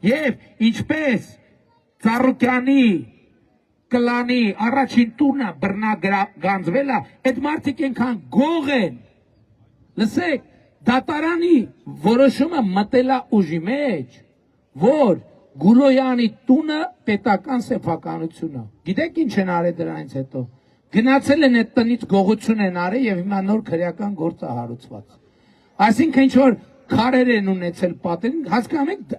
Եվ ինչպես Ծառուկյանի կլանի առաջին տունը բռնագանձվել է, այդ մարդիկ այնքան գող են, լսեք, դատարանի որոշումը մտել է ուժի մեջ, որ Գուլոյանի տունը պետական սեփականություն է։ Գիտեք ինչ են արել դրանից հետո։ Գնացել են այդ տնից գողություն են արել եւ հիմա նոր քրեական գործ է հարուցված։ Այսինքն ինչ որ քարեր են ունեցել պատերին, հասկանում եք,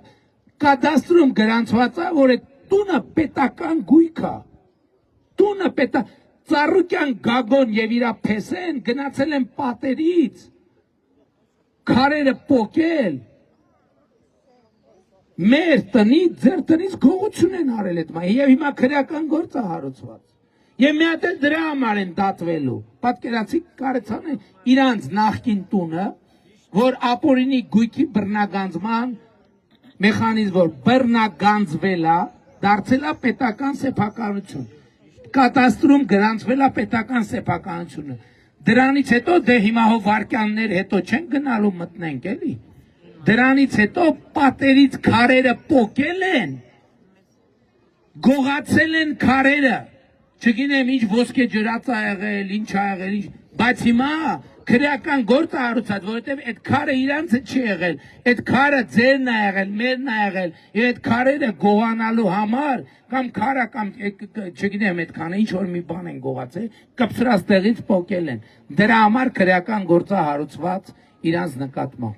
կադաստրում գրանցված է, որ այդ տունը պետական գույք է։ Տունը Ծառուկյան Գագոն եւ իր փեսեն գնացել են պատերից, քարերը պոկել, մեր տնից, ձեր տնից գողություն են արել այդ մայ, եւ հիմա քրեական գործ է հարուցված։ Եվ մի հատ էլ դրա համար են դատվելու։ Պատկերացիք կարեցան է իրանց նախկին տունը, որ ապօրինի գույքի բռնագանձման մեխանիզմ, որ բռնագանձվել է, դարձել է պետական սեփականություն։ Կադաստրում գրանցվել է պետական սեփականությունը։ Դրանից հետո դե հիմա հո վարքյաններ հետո չեն գնալու մտնենք էլի։ Դրանից հետո պատերից քարերը պոկել են, գողացել են քարերը, չգիտեմ ինչ ոսկե ջրած ա եղել, ինչ ա եղել, բայց հիմա քրեական գործ ա հարուցած, որովհետև այդ քարը իրանցը չի եղել, այդ քարը ձերն ա եղել, մերն ա եղել, եւ այդ քարերը գողանալու համար կամ քարը կամ չգիտեմ այդքանը ինչ որ մի բան են գողացել, կպսրած տեղից պոկել են։ Դրա համար քրեական գործ ա հարուցված իրանց նկատմամբ։